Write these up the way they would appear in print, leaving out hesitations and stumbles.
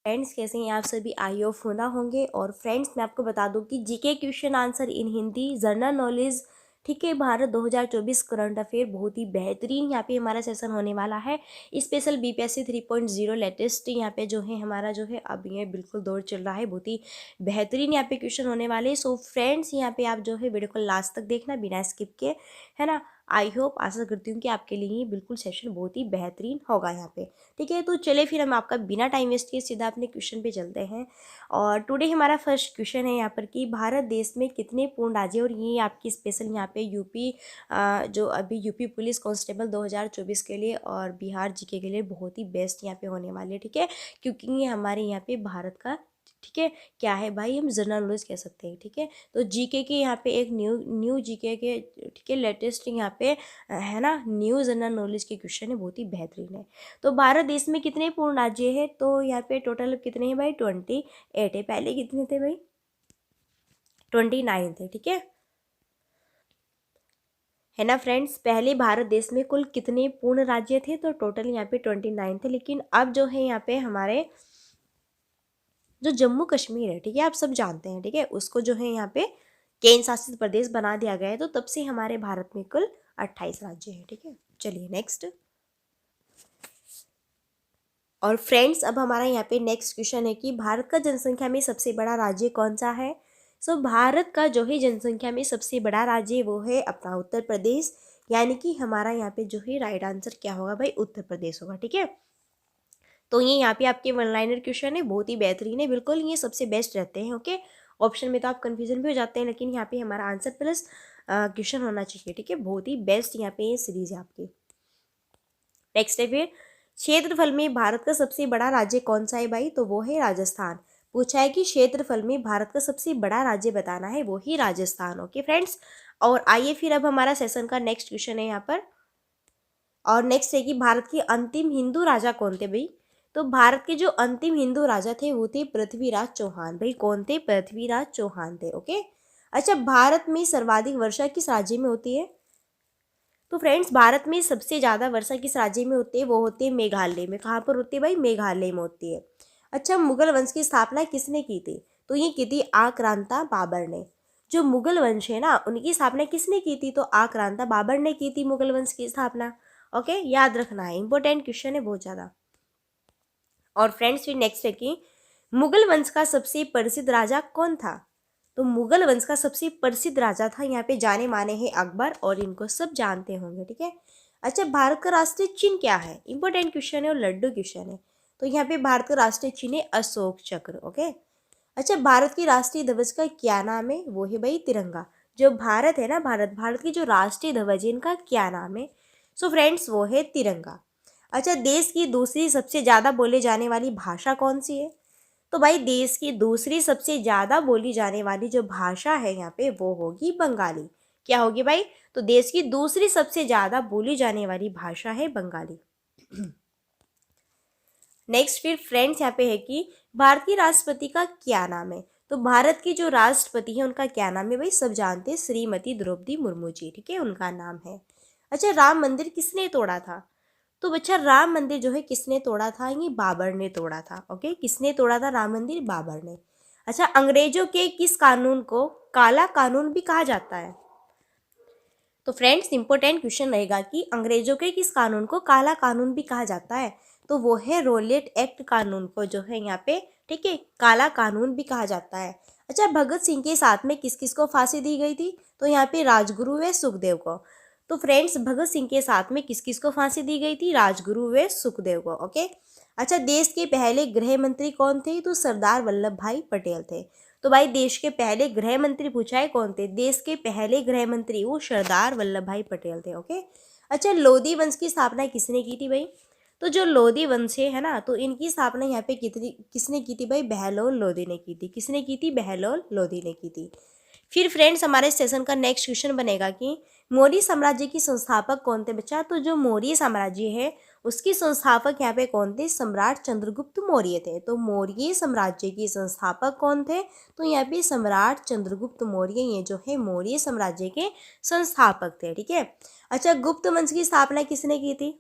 Friends कैसे हैं आप सभी, आई होप होना होंगे। और फ्रेंड्स मैं आपको बता दूं कि GK question answer in Hindi, general knowledge, ठीक है, भारत 2024 करंट अफेयर बहुत ही बेहतरीन यहाँ पे हमारा सेशन होने वाला है। स्पेशल बीपीएससी 3.0 लेटेस्ट यहाँ पे जो है हमारा जो है अब ये बिल्कुल दौर चल रहा है, बहुत ही बेहतरीन यहाँ पे क्वेश्चन होने वाले हैं। सो फ्रेंड्स यहाँ पे आप जो है वीडियो को लास्ट तक देखना बिना स्किप के, है ना। आई होप, आशा करती हूँ कि आपके लिए ये बिल्कुल सेशन बहुत ही बेहतरीन होगा यहाँ पे, ठीक है। तो चले फिर हम आपका बिना टाइम वेस्ट किए सीधा अपने क्वेश्चन पे चलते हैं। और टुडे हमारा फर्स्ट क्वेश्चन है यहाँ पर कि भारत देश में कितने पूर्ण राज्य, और ये आपकी स्पेशल यहाँ पे यूपी जो अभी यूपी पुलिस कांस्टेबल 2024 के लिए और बिहार जीके के लिए बहुत ही बेस्ट यहाँ पे होने वाले हैं, ठीक है। क्योंकि ये हमारे यहाँ पे भारत का, ठीक है, क्या है भाई, हम जनरल नॉलेज कह सकते हैं, ठीक है। तो जीके के यहाँ पे एक न्यू जीके के, ठीक है, लेटेस्ट यहाँ पे है ना, न्यू जनरल नॉलेज के क्वेश्चन है, बहुत ही बेहतरीन है। तो भारत देश में कितने पूर्ण राज्य है, तो यहाँ पे टोटल कितने हैं भाई, 28 है। पहले कितने थे भाई, 29 थे, ठीक है ना फ्रेंड्स। पहले भारत देश में कुल कितने पूर्ण राज्य थे, तो टोटल यहाँ पे 29 थे। लेकिन अब जो है यहाँ पे हमारे जो जम्मू कश्मीर है, ठीक है, आप सब जानते हैं, ठीक है, उसको जो है यहाँ पे केंद्र शासित प्रदेश बना दिया गया है। तो तब से हमारे भारत में कुल 28 राज्य हैं, ठीक है। चलिए नेक्स्ट। और फ्रेंड्स अब हमारा यहाँ पे नेक्स्ट क्वेश्चन है कि भारत का जनसंख्या में सबसे बड़ा राज्य कौन सा है। सो भारत का जो है जनसंख्या में सबसे बड़ा राज्य वो है अपना उत्तर प्रदेश, यानी कि हमारा यहाँ पे जो है राइट आंसर क्या होगा भाई, उत्तर प्रदेश होगा, ठीक है। तो ये यहाँ पे आपके वन लाइनर क्वेश्चन है, बहुत ही बेहतरीन है, बिल्कुल ये सबसे बेस्ट रहते हैं, ओके। ऑप्शन में तो आप कन्फ्यूजन भी हो जाते हैं, लेकिन यहाँ पे हमारा आंसर प्लस क्वेश्चन होना चाहिए, ठीक है। बहुत ही बेस्ट यहाँ पे ये सीरीज है आपकी। नेक्स्ट है फिर, क्षेत्रफल में भारत का सबसे बड़ा राज्य कौन सा है भाई, तो वो है राजस्थान। पूछा है कि क्षेत्रफल में भारत का सबसे बड़ा राज्य बताना है, वो ही राजस्थान, ओके फ्रेंड्स। और आइए फिर अब हमारा सेशन का नेक्स्ट क्वेश्चन है यहाँ पर। और नेक्स्ट है कि भारत के अंतिम हिंदू राजा कौन थे भाई, तो भारत के जो अंतिम हिंदू राजा थे वो थे पृथ्वीराज चौहान। भाई कौन थे, पृथ्वीराज चौहान थे, ओके। अच्छा, भारत में सर्वाधिक वर्षा किस राज्य में होती है, तो फ्रेंड्स भारत में सबसे ज़्यादा वर्षा किस राज्य में होती है, वो होती है मेघालय में। कहाँ पर होती है भाई, मेघालय में होती है। अच्छा, मुगल वंश की स्थापना किसने की थी, तो ये की थी आक्रांता बाबर ने। जो मुगल वंश है ना, उनकी स्थापना किसने की थी, तो आक्रांता बाबर ने की थी मुगल वंश की स्थापना, ओके। याद रखना है, इंपॉर्टेंट क्वेश्चन है बहुत ज़्यादा। और फ्रेंड्स फिर नेक्स्ट है कि मुगल वंश का सबसे प्रसिद्ध राजा कौन था, तो मुगल वंश का सबसे प्रसिद्ध राजा था यहाँ पे जाने माने हैं अकबर, और इनको सब जानते होंगे, ठीक है। अच्छा, भारत का राष्ट्रीय चिन्ह क्या है, इंपॉर्टेंट क्वेश्चन है और लड्डू क्वेश्चन है। तो यहाँ पे भारत का राष्ट्रीय चिन्ह है अशोक चक्र, ओके। अच्छा, भारत की राष्ट्रीय ध्वज का क्या नाम है, वो है भाई तिरंगा। जो भारत है ना, भारत की जो राष्ट्रीय ध्वज है, इनका क्या नाम है, सो फ्रेंड्स वो है तिरंगा। अच्छा, देश की दूसरी सबसे ज़्यादा बोले जाने वाली भाषा कौन सी है, तो भाई देश की दूसरी सबसे ज़्यादा बोली जाने वाली जो भाषा है यहाँ पे वो होगी बंगाली। क्या होगी भाई, तो देश की दूसरी सबसे ज़्यादा बोली जाने वाली भाषा है बंगाली। नेक्स्ट फिर फ्रेंड्स यहाँ पे है कि भारत की राष्ट्रपति का क्या नाम है, तो भारत की जो राष्ट्रपति है उनका क्या नाम है भाई, सब जानते हैं, श्रीमती द्रौपदी मुर्मू जी, ठीक है, उनका नाम है। अच्छा, राम मंदिर किसने तोड़ा था, तो बच्चा राम मंदिर जो है किसने तोड़ा था, ये बाबर ने तोड़ा था, ओके। किसने तोड़ा था राम मंदिर, बाबर ने। अच्छा, अंग्रेजों के किस कानून को काला कानून भी कहा जाता है, तो फ्रेंड्स इंपॉर्टेंट क्वेश्चन रहेगा कि अंग्रेजों के किस कानून को काला कानून भी कहा जाता है, तो वो है रोलेट एक्ट कानून को जो है यहाँ पे, ठीक है, काला कानून भी कहा जाता है। अच्छा, भगत सिंह के साथ में किस किस को फांसी दी गई थी, तो यहाँ पे राजगुरु व सुखदेव को। तो फ्रेंड्स भगत सिंह के साथ में किस किस को फांसी दी गई थी, राजगुरु व सुखदेव को, ओके। अच्छा, देश के पहले गृह मंत्री कौन थे, तो सरदार वल्लभ भाई पटेल थे। तो भाई देश के पहले गृह मंत्री पूछा है कौन थे, देश के पहले गृह मंत्री वो सरदार वल्लभ भाई पटेल थे, ओके। अच्छा, लोधी वंश की स्थापना किसने की थी भाई, तो जो लोधी वंश है ना, तो इनकी स्थापना यहाँ पे किसने की थी भाई, बहलोल लोधी ने की थी। किसने की थी, बहलोल लोधी ने की थी। फिर फ्रेंड्स हमारे सेशन का नेक्स्ट क्वेश्चन बनेगा कि मौर्य साम्राज्य की संस्थापक कौन थे बच्चा, तो जो मौर्य साम्राज्य है उसकी संस्थापक यहाँ पे कौन थे, सम्राट चंद्रगुप्त मौर्य थे। तो मौर्य साम्राज्य के संस्थापक कौन थे, तो यहाँ पे सम्राट चंद्रगुप्त मौर्य, ये जो है मौर्य साम्राज्य के संस्थापक थे, ठीक है। अच्छा, गुप्त वंश की स्थापना किसने की थी,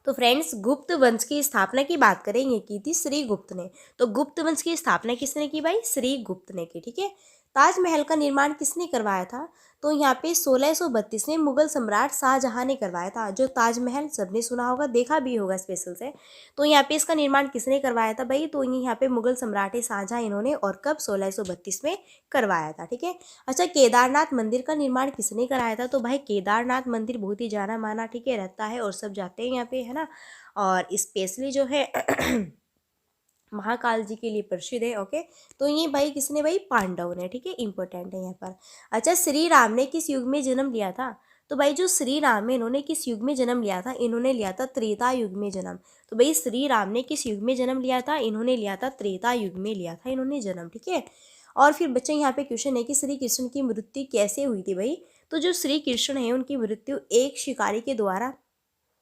तो फ्रेंड्स गुप्त वंश की स्थापना की बात करें, ये की थी श्री गुप्त ने। तो गुप्त वंश की स्थापना किसने की भाई? श्री गुप्त ने की। ठीक है। ताजमहल का निर्माण किसने करवाया था? तो यहाँ पे 1632 में मुगल सम्राट शाहजहां ने करवाया था। जो ताजमहल सबने सुना होगा, देखा भी होगा स्पेशल से। तो यहाँ पे इसका निर्माण किसने करवाया था भाई? तो ये यहाँ पे मुगल सम्राट है शाहजहां, इन्होंने, और कब? 1632 में करवाया था। ठीक है। अच्छा, केदारनाथ मंदिर का निर्माण किसने कराया था? तो भाई केदारनाथ मंदिर बहुत ही जाना माना, ठीक है, रहता है और सब जाते हैं यहाँ पे, है ना। और स्पेशली जो है महाकाल जी के लिए प्रसिद्ध है। ओके। तो ये भाई किसने? भाई पांडव ने। ठीक है, इंपॉर्टेंट है यहाँ पर। अच्छा, श्री राम ने किस युग में जन्म लिया था? तो भाई जो श्री राम है, इन्होंने किस युग में जन्म लिया था? इन्होंने लिया था त्रेता युग में जन्म। तो भाई श्री राम ने किस युग में जन्म लिया था? इन्होंने लिया था त्रेता युग में लिया था इन्होंने जन्म। ठीक है। और फिर बच्चे यहाँ पे क्वेश्चन है कि श्री कृष्ण की मृत्यु कैसे हुई थी भाई? तो जो श्री कृष्ण है, उनकी मृत्यु एक शिकारी के द्वारा,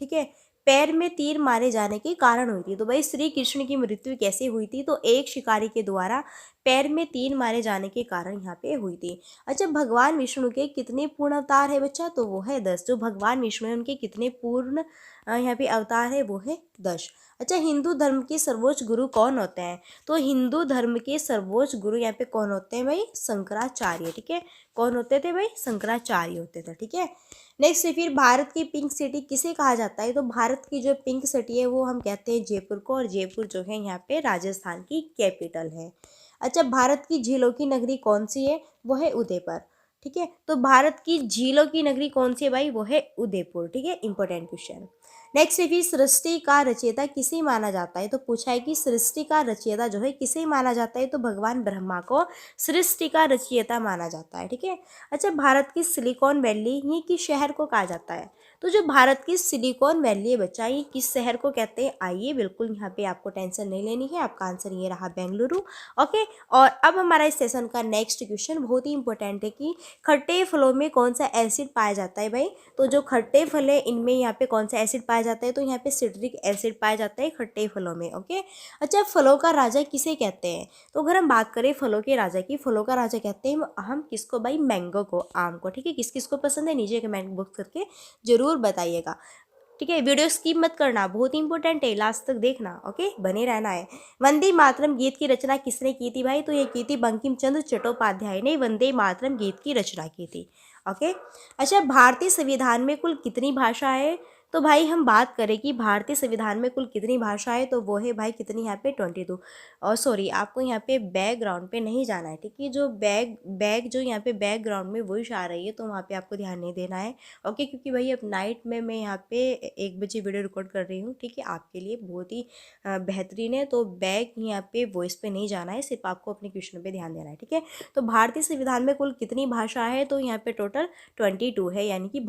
ठीक है, पैर में तीर मारे जाने के कारण हुई थी। तो भाई श्री कृष्ण की मृत्यु कैसे हुई थी? तो एक शिकारी के द्वारा पैर में तीर मारे जाने के कारण यहाँ पे हुई थी। अच्छा, भगवान विष्णु के कितने पूर्ण अवतार है बच्चा? तो वो है 10। जो भगवान विष्णु है, उनके कितने पूर्ण यहाँ पे अवतार है? वो है 10। अच्छा, हिंदू धर्म के सर्वोच्च गुरु कौन होते हैं? तो हिंदू धर्म के सर्वोच्च गुरु यहाँ पे कौन होते हैं भाई? शंकराचार्य। ठीक है। कौन होते थे भाई? शंकराचार्य होते थे। ठीक है। नेक्स्ट, फिर भारत की पिंक सिटी किसे कहा जाता है? तो भारत की जो पिंक सिटी है, वो हम कहते हैं जयपुर को, और जयपुर जो है यहाँ पे राजस्थान की कैपिटल है। अच्छा, भारत की झीलों की नगरी कौन सी है? वो है उदयपुर। ठीक है। तो भारत की झीलों की नगरी कौन सी है भाई? वो है उदयपुर। ठीक है, इंपॉर्टेंट क्वेश्चन। नेक्स्ट, फिर सृष्टि का रचयिता किसे माना जाता है? तो पूछा है कि सृष्टि का रचयिता जो है किसे माना जाता है? तो भगवान ब्रह्मा को सृष्टि का रचयिता माना जाता है। ठीक है। अच्छा, भारत की सिलिकॉन वैली ये किस शहर को कहा जाता है? तो जो भारत की सिलिकॉन वैली है बच्चा, ये किस शहर को कहते हैं? आइए, बिल्कुल यहाँ पे आपको टेंशन नहीं लेनी है, आपका आंसर ये रहा, बेंगलुरु। ओके। और अब हमारा इस सेशन का नेक्स्ट क्वेश्चन बहुत ही इंपॉर्टेंट है कि खट्टे फलों में कौन सा एसिड पाया जाता है भाई? तो जो खट्टे फल है, इनमें यहाँ पे कौन सा एसिड पाया जाता है? तो यहाँ पे सिट्रिक एसिड पाया जाता है खट्टे फलों में। ओके। अच्छा, फलों का राजा किसे कहते हैं? तो अगर हम बात करें फलों के राजा की, फलों का राजा कहते हैं हम किसको भाई? मैंगो को, आम को। ठीक है। किस किस को पसंद है, नीचे कमेंट बॉक्स करके जरूर बताइएगा। ठीक है। वीडियो स्किप मत करना, बहुत इंपॉर्टेंट है, लास्ट तक देखना। ओके, बने रहना है। वंदे मातरम गीत की रचना किसने की थी भाई? तो ये की थी बंकिम चंद्र चट्टोपाध्याय ने वंदे मातरम गीत की रचना की थी। ओके। अच्छा, भारतीय संविधान में कुल कितनी भाषा है? तो भाई हम बात करें कि भारतीय संविधान में कुल कितनी भाषा है, तो वो है भाई कितनी यहाँ पे? 22। और सॉरी, आपको यहाँ पे बैकग्राउंड पे नहीं जाना है। ठीक है। जो बैग जो यहाँ पे बैकग्राउंड में वॉइस आ रही है, तो वहाँ पे आपको ध्यान नहीं देना है। ओके, क्योंकि भाई अब नाइट में मैं यहाँ पे 1 बजे वीडियो रिकॉर्ड कर रही हूँ। ठीक है, आपके लिए बहुत ही बेहतरीन है। तो बैग यहाँ पे वॉइस पे नहीं जाना है, सिर्फ आपको अपने क्वेश्चन पे ध्यान देना है। ठीक है। तो भारतीय संविधान में कुल कितनी भाषा है? तो यहाँ पे टोटल 22 है, यानी कि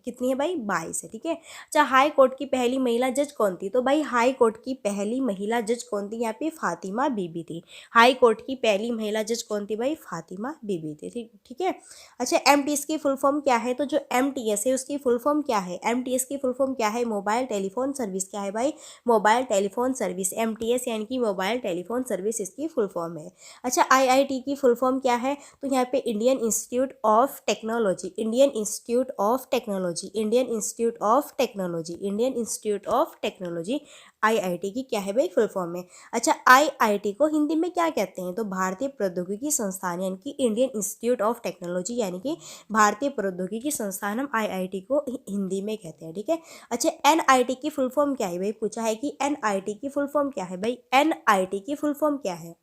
कितनी है भाई? 22 है। ठीक है। अच्छा, हाई कोर्ट की पहली महिला जज कौन थी? तो भाई हाई कोर्ट की पहली महिला जज कौन थी? यहाँ पे फातिमा बीबी थी। हाई कोर्ट की पहली महिला जज कौन थी भाई? फातिमा बीबी थी। ठीक है। अच्छा, एमटीएस की फुल फॉर्म क्या है? तो जो एमटीएस है, उसकी फुल फॉर्म क्या है? एमटीएस की फुल फॉर्म क्या है? Mobile telephone service. क्या है भाई? Mobile telephone service. एमटीएस यानी कि मोबाइल टेलीफोन सर्विस इसकी फुल फॉर्म है। अच्छा, आईआईटी की फुल फॉर्म क्या है? तो यहाँ पे Indian institute of technology, Indian institute of technology, Indian institute of technology, Indian institute of technology, IIT की क्या है भाई? फुल फॉर्म है। अच्छा, आईआईटी को हिंदी में क्या कहते हैं? तो भारतीय प्रौद्योगिकी संस्थान, यानी कि इंडियन इंस्टीट्यूट ऑफ टेक्नोलॉजी, यानी कि भारतीय प्रौद्योगिकी संस्थान, हम आईआईटी को हिंदी में कहते हैं। ठीक है। अच्छा, एनआईटी की फुल फॉर्म क्या है भाई? पूछा है कि एनआईटी की फुल फॉर्म क्या है भाई? एनआईटी की फुल फॉर्म क्या है?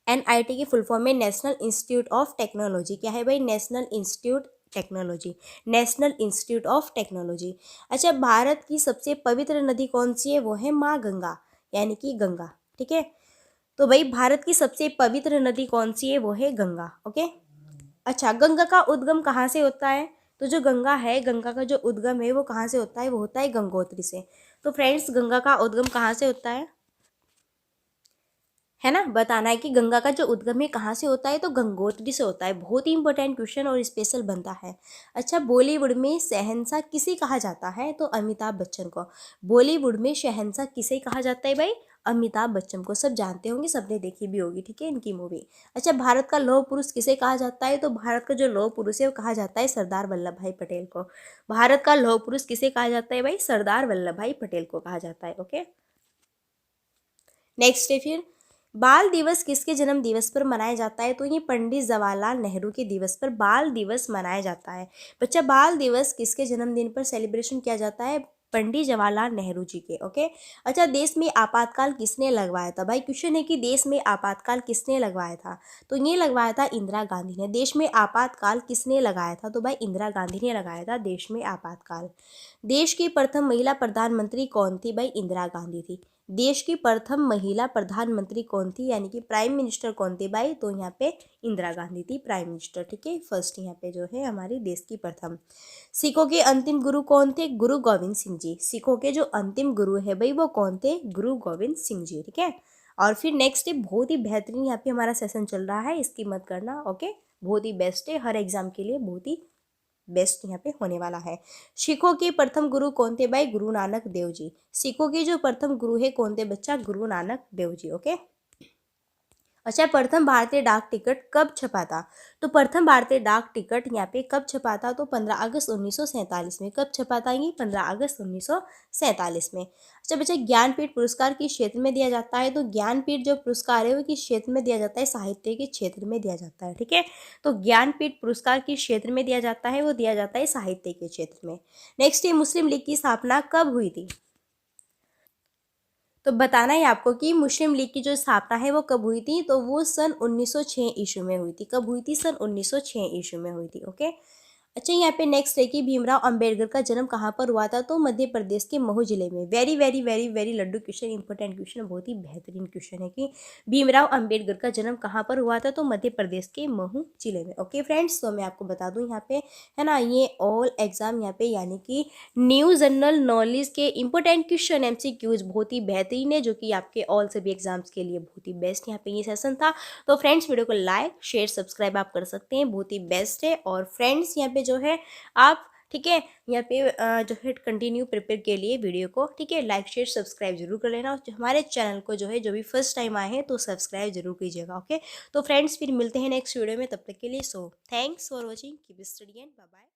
एनआईटी की फुल फॉर्म में नेशनल इंस्टीट्यूट ऑफ टेक्नोलॉजी। क्या है भाई? National institute technology, national institute of technology. अच्छा, भारत की सबसे पवित्र नदी कौन सी है? वो है माँ गंगा, यानी कि गंगा। ठीक है। तो भाई भारत की सबसे पवित्र नदी कौन सी है? वो है गंगा। ओके। अच्छा, गंगा का उद्गम कहाँ से होता है? तो जो गंगा है, गंगा का जो उद्गम है वो कहाँ से होता है? वो होता है गंगोत्री से। तो फ्रेंड्स, गंगा का उद्गम कहाँ से होता है ना? बताना है कि गंगा का जो उद्गम है कहाँ से होता है? तो गंगोत्री से होता है। बहुत ही इंपॉर्टेंट क्वेश्चन और स्पेशल बनता है। अच्छा, बॉलीवुड में शहंशाह किसे कहा जाता है? तो अमिताभ बच्चन को। बॉलीवुड में शहंशाह किसे कहा जाता है भाई? अमिताभ बच्चन को सब जानते होंगे, सबने देखी भी होगी, ठीक है, इनकी मूवी। अच्छा, भारत का लौह पुरुष किसे कहा जाता है? तो भारत का जो लौह पुरुष है वो कहा जाता है सरदार वल्लभ भाई पटेल को। भारत का लौह पुरुष किसे कहा जाता है भाई? सरदार वल्लभ भाई पटेल को कहा जाता है। ओके, नेक्स्ट है फिर, बाल दिवस किसके जन्म दिवस पर मनाया जाता है? तो ये पंडित जवाहरलाल नेहरू के दिवस पर बाल दिवस मनाया जाता है। बच्चा, बाल दिवस किसके जन्मदिन पर सेलिब्रेशन किया जाता है? पंडित जवाहरलाल नेहरू जी के। ओके, अच्छा, देश में आपातकाल किसने लगवाया था? भाई क्वेश्चन है कि देश में आपातकाल किसने लगवाया था? तो ये लगवाया था इंदिरा गांधी ने। देश में आपातकाल किसने लगाया था? तो भाई इंदिरा गांधी ने लगाया था देश में आपातकाल। देश की प्रथम महिला प्रधानमंत्री कौन थी? भाई इंदिरा गांधी थी। देश की प्रथम महिला प्रधानमंत्री कौन थी, यानी कि प्राइम मिनिस्टर कौन थी भाई? तो यहाँ पे इंदिरा गांधी थी प्राइम मिनिस्टर, ठीक है, फर्स्ट यहाँ पे जो है हमारी देश की प्रथम। सिखों के अंतिम गुरु कौन थे? गुरु गोविंद सिंह जी। सिखों के जो अंतिम गुरु है भाई वो कौन थे? गुरु गोविंद सिंह जी, ठीक है। और फिर नेक्स्ट है, बहुत ही बेहतरीन यहाँ पे हमारा सेशन चल रहा है, इसकी मत करना। ओके, बहुत ही बेस्ट है, हर एग्जाम के लिए बहुत ही बेस्ट यहाँ पे होने वाला है। सिखों के प्रथम गुरु कौन थे भाई? गुरु नानक देव जी। सिखों के जो प्रथम गुरु है कौन थे बच्चा? गुरु नानक देव जी। ओके, अच्छा, प्रथम भारतीय डाक टिकट कब छपा था? तो प्रथम भारतीय डाक टिकट यहाँ पे कब छपा था? तो 15 अगस्त 1947 में। कब छपा था ये? 15 अगस्त 1947 में। अच्छा बच्चा, ज्ञानपीठ पुरस्कार किस क्षेत्र में दिया जाता है? तो ज्ञानपीठ जो पुरस्कार है वो किस क्षेत्र में दिया जाता है? साहित्य के क्षेत्र में दिया जाता है, ठीक है। तो ज्ञानपीठ पुरस्कार किस क्षेत्र में दिया जाता है? वो दिया जाता है साहित्य के क्षेत्र में। नेक्स्ट है, मुस्लिम लीग की स्थापना कब हुई थी? तो बताना है आपको कि मुस्लिम लीग की जो स्थापना है वो कब हुई थी? तो वो सन 1906 ईस्वी में हुई थी। कब हुई थी? सन 1906 ईस्वी में हुई थी। ओके, अच्छा, यहाँ पे नेक्स्ट है कि भीमराव अंबेडकर का जन्म कहाँ पर हुआ था? तो मध्य प्रदेश के महू जिले में। वेरी वेरी वेरी वेरी लड्डू क्वेश्चन, इंपॉर्टेंट क्वेश्चन, बहुत ही बेहतरीन क्वेश्चन है कि भीमराव अंबेडकर का जन्म कहाँ पर हुआ था? तो मध्य प्रदेश के महू जिले में। ओके फ्रेंड्स, तो मैं आपको बता दूँ यहाँ पे है ना, ये ऑल एग्जाम यहाँ पे यानी कि न्यू जनरल नॉलेज के इंपॉर्टेंट क्वेश्चन MCQs बहुत ही बेहतरीन है, जो कि आपके ऑल सभी एग्जाम्स के लिए बहुत ही बेस्ट यहाँ पे ये सेशन था। तो फ्रेंड्स, वीडियो को लाइक शेयर सब्सक्राइब आप कर सकते हैं, बहुत ही बेस्ट है। और फ्रेंड्स, यहाँ पे जो है आप, ठीक है, यहाँ पे जो है कंटिन्यू प्रिपेयर के लिए वीडियो को, ठीक है, लाइक शेयर सब्सक्राइब जरूर कर लेना। और हमारे चैनल को जो है जो भी फर्स्ट टाइम आए हैं तो सब्सक्राइब जरूर कीजिएगा। ओके, तो फ्रेंड्स फिर मिलते हैं नेक्स्ट वीडियो में, तब तक के लिए so thanks for watching, keep study and bye bye.